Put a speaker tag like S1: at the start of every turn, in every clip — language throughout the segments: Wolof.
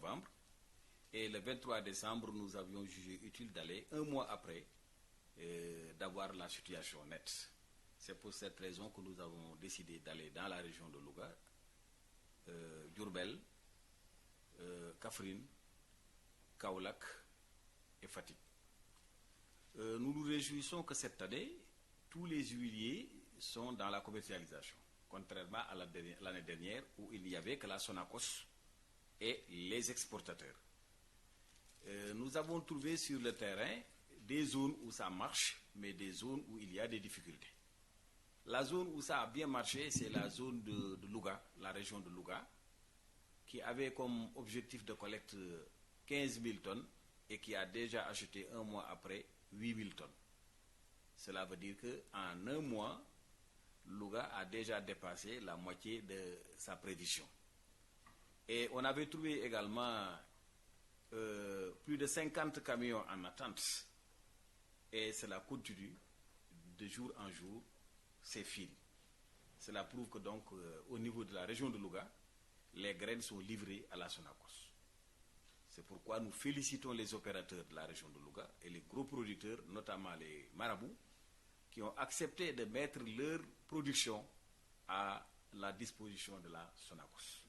S1: novembre. Et le 23 décembre, nous avions jugé utile d'aller un mois après d'avoir la situation nette. C'est pour cette raison que nous avons décidé d'aller dans la région de Louga, Diourbel, Kaffrine, Kaolack et Fatick. Nous nous réjouissons que cette année, tous les huiliers sont dans la commercialisation, contrairement à l'année dernière où il n'y avait que la Sonacos et les exportateurs. Nous avons trouvé sur le terrain des zones où ça marche, mais des zones où il y a des difficultés. La zone où ça a bien marché, c'est la zone de Louga, la région de Louga, qui avait comme objectif de collecte 15 000 tonnes et qui a déjà acheté un mois après 8 000 tonnes. Cela veut dire qu'en un mois, Louga a déjà dépassé la moitié de sa prévision. Et on avait trouvé également plus de 50 camions en attente. Et cela continue de jour en jour, ces fils. Cela prouve que donc au niveau de la région de Louga, les graines sont livrées à la Sonacos. C'est pourquoi nous félicitons les opérateurs de la région de Louga et les gros producteurs, notamment les marabouts, qui ont accepté de mettre leur production à la disposition de la Sonacos.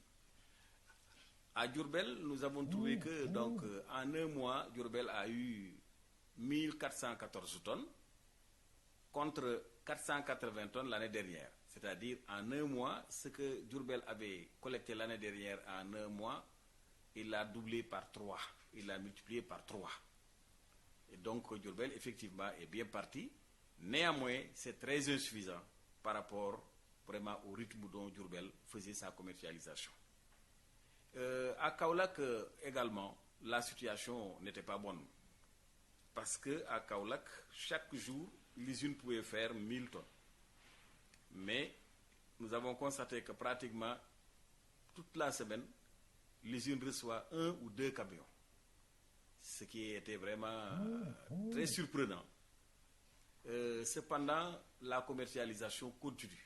S1: À Diourbel, nous avons trouvé que donc, en un mois, Diourbel a eu 1414 tonnes contre 480 tonnes l'année dernière. C'est-à-dire en un mois, ce que Diourbel avait collecté l'année dernière en un mois, il l'a doublé par 3, il l'a multiplié par 3. Et donc Diourbel, effectivement, est bien parti. Néanmoins, c'est très insuffisant par rapport vraiment au rythme dont Diourbel faisait sa commercialisation. À Kaolack également, la situation n'était pas bonne. Parce qu'à Kaolack, chaque jour, l'usine pouvait faire 1000 tonnes. Mais nous avons constaté que pratiquement toute la semaine, l'usine reçoit 1 ou 2 camions. Ce qui était vraiment très surprenant. Cependant, la commercialisation continue.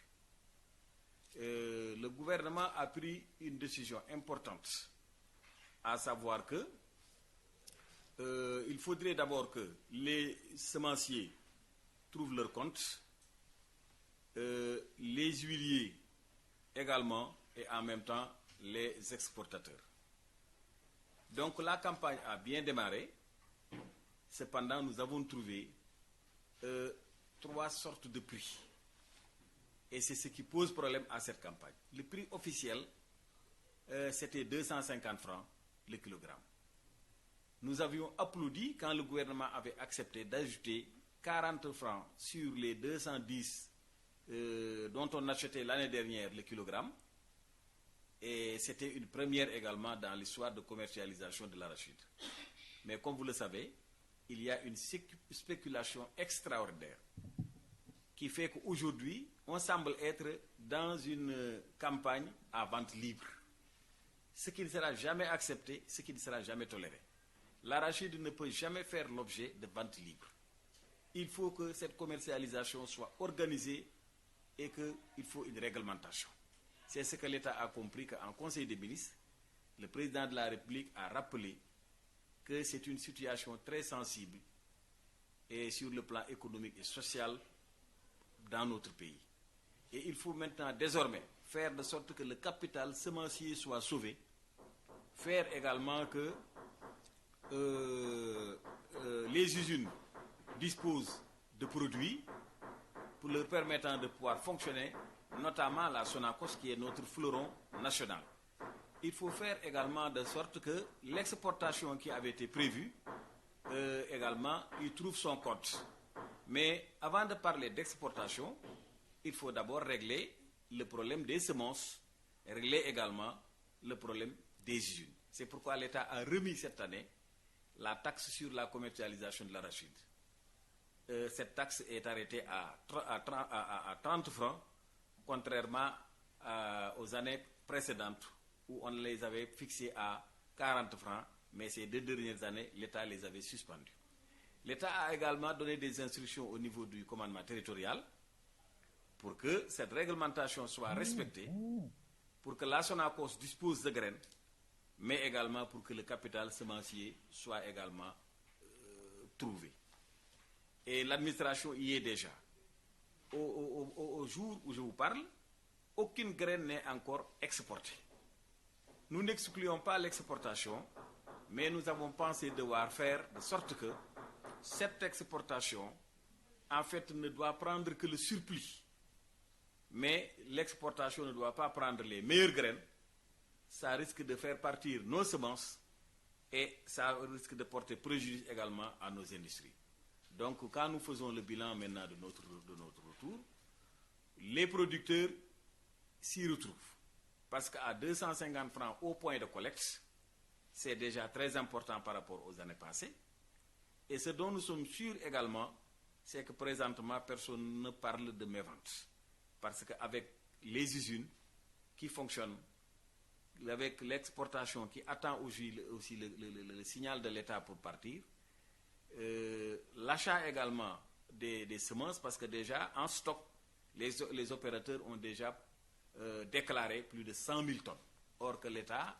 S1: Le gouvernement a pris une décision importante, à savoir que il faudrait d'abord que les semenciers trouvent leur compte, les huiliers également, et en même temps les exportateurs. Donc la campagne a bien démarré. Cependant, nous avons trouvé 3 sortes de prix. Et c'est ce qui pose problème à cette campagne. Le prix officiel, c'était 250 francs le kilogramme. Nous avions applaudi quand le gouvernement avait accepté d'ajouter 40 francs sur les 210 dont on achetait l'année dernière le kilogramme. Et c'était une première également dans l'histoire de commercialisation de l'arachide. Mais comme vous le savez, il y a une spéculation extraordinaire qui fait qu'aujourd'hui, on semble être dans une campagne à vente libre. Ce qui ne sera jamais accepté, ce qui ne sera jamais toléré. L'arachide ne peut jamais faire l'objet de vente libre. Il faut que cette commercialisation soit organisée et qu'il faut une réglementation. C'est ce que l'État a compris qu'en Conseil des ministres, le président de la République a rappelé que c'est une situation très sensible et sur le plan économique et social dans notre pays. Et il faut maintenant désormais faire de sorte que le capital semencier soit sauvé, faire également que les usines disposent de produits pour leur permettant de pouvoir fonctionner, notamment la Sonacos qui est notre fleuron national. Il faut faire également de sorte que l'exportation qui avait été prévue également y trouve son compte. Mais avant de parler d'exportation, il faut d'abord régler le problème des semences, régler également le problème des usines. C'est pourquoi l'État a remis cette année la taxe sur la commercialisation de l'arachide. Cette taxe est arrêtée à 30 francs, contrairement aux années précédentes où on les avait fixées à 40 francs, mais ces 2 dernières années, l'État les avait suspendues. L'État a également donné des instructions au niveau du commandement territorial pour que cette réglementation soit respectée, pour que la Sonacos dispose de graines, mais également pour que le capital semencier soit également trouvé. Et l'administration y est déjà. Au jour où je vous parle, aucune graine n'est encore exportée. Nous n'excluons pas l'exportation, mais nous avons pensé devoir faire de sorte que cette exportation, en fait, ne doit prendre que le surplus. Mais l'exportation ne doit pas prendre les meilleures graines. Ça risque de faire partir nos semences et ça risque de porter préjudice également à nos industries. Donc, quand nous faisons le bilan maintenant de notre retour, les producteurs s'y retrouvent. Parce qu'à 250 francs au point de collecte, c'est déjà très important par rapport aux années passées. Et ce dont nous sommes sûrs également, c'est que présentement, personne ne parle de mévente. Parce qu'avec les usines qui fonctionnent, avec l'exportation qui attend aussi le signal de l'État pour partir, l'achat également des semences, parce que déjà en stock, les opérateurs ont déjà déclaré plus de 100 000 tonnes, or que l'État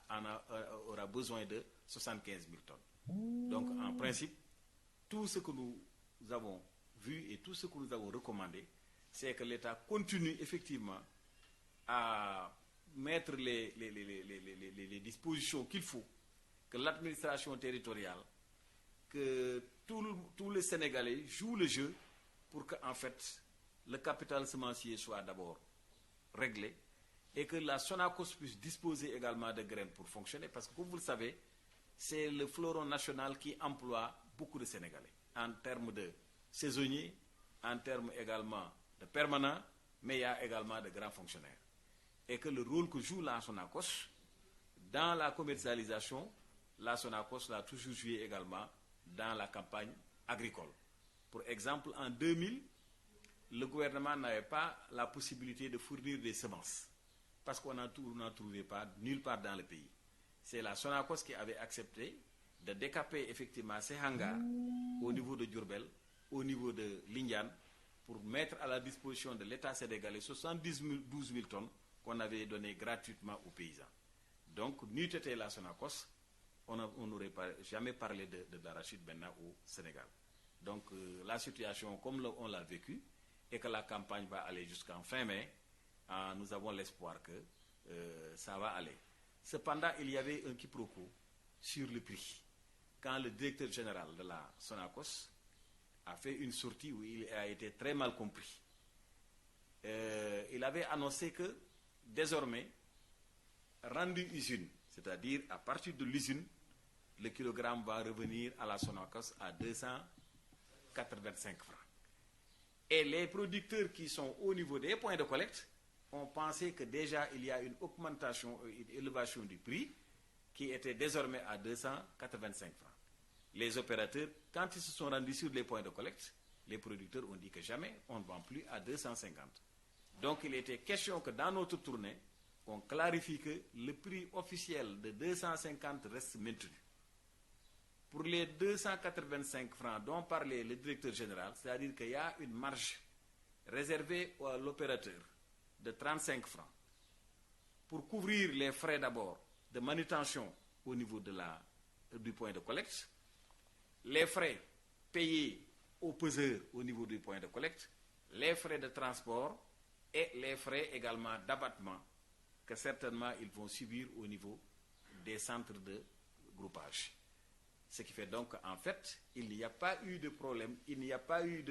S1: aura besoin de 75 000 tonnes. Donc en principe, tout ce que nous avons vu et tout ce que nous avons recommandé, c'est que l'État continue effectivement à mettre les dispositions qu'il faut, que l'administration territoriale, que tous les Sénégalais jouent le jeu pour que, en fait, le capital semencier soit d'abord réglé et que la Sonacos puisse disposer également de graines pour fonctionner, parce que, comme vous le savez, c'est le fleuron national qui emploie beaucoup de Sénégalais, en termes de saisonniers, en termes également de permanents, mais il y a également de grands fonctionnaires. Et que le rôle que joue la Sonacos dans la commercialisation, la Sonacos l'a toujours joué également dans la campagne agricole. Pour exemple, en 2000, le gouvernement n'avait pas la possibilité de fournir des semences, parce qu'on n'en trouvait pas nulle part dans le pays. C'est la Sonacos qui avait accepté de décaper effectivement ces hangars au niveau de Diourbel, au niveau de Lindiane, pour mettre à la disposition de l'État sénégalais 12 000 tonnes qu'on avait données gratuitement aux paysans. Donc, n'eût été la Sonacos, on n'aurait jamais parlé de l'arachide maintenant au Sénégal. Donc, la situation, comme on l'a vécu, et que la campagne va aller jusqu'en fin mai, nous avons l'espoir que ça va aller. Cependant, il y avait un quiproquo sur le prix. Quand le directeur général de la Sonacos a fait une sortie où il a été très mal compris, il avait annoncé que désormais, rendu usine, c'est-à-dire à partir de l'usine, le kilogramme va revenir à la Sonacos à 285 francs. Et les producteurs qui sont au niveau des points de collecte ont pensé que déjà il y a une augmentation, une élévation du prix qui était désormais à 285 francs. Les opérateurs, quand ils se sont rendus sur les points de collecte, les producteurs ont dit que jamais on ne vend plus à 250. Donc il était question que dans notre tournée, on clarifie que le prix officiel de 250 reste maintenu. Pour les 285 francs dont parlait le directeur général, c'est-à-dire qu'il y a une marge réservée à l'opérateur de 35 francs pour couvrir les frais d'abord de manutention au niveau du point de collecte, les frais payés aux peseurs au niveau du point de collecte, les frais de transport et les frais également d'abattement que certainement ils vont subir au niveau des centres de groupage. Ce qui fait donc, en fait, il n'y a pas eu de problème, il n'y a pas eu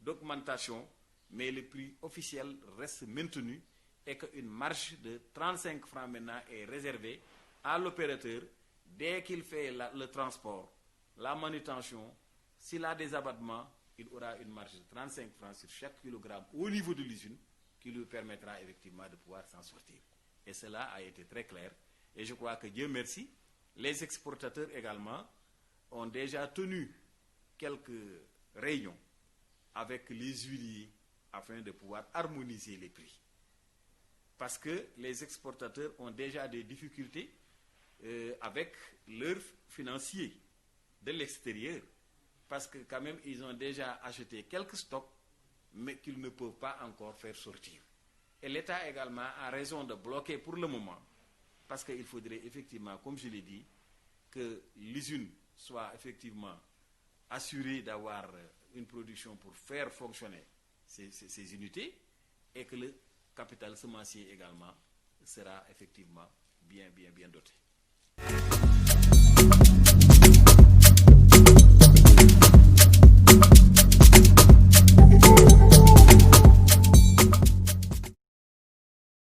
S1: d'augmentation, mais le prix officiel reste maintenu et qu'une marge de 35 francs maintenant est réservée à l'opérateur dès qu'il fait le transport, la manutention. S'il a des abattements, il aura une marge de 35 francs sur chaque kilogramme au niveau de l'usine qui lui permettra effectivement de pouvoir s'en sortir. Et cela a été très clair. Et je crois que Dieu merci, les exportateurs également ont déjà tenu quelques réunions avec les huiliers afin de pouvoir harmoniser les prix. Parce que les exportateurs ont déjà des difficultés avec leurs financiers de l'extérieur. Parce que quand même, ils ont déjà acheté quelques stocks, mais qu'ils ne peuvent pas encore faire sortir. Et l'État également a raison de bloquer pour le moment, parce qu'il faudrait effectivement, comme je l'ai dit, que l'usine soit effectivement assurée d'avoir une production pour faire fonctionner ces unités, et que le capital semencier également sera effectivement bien doté.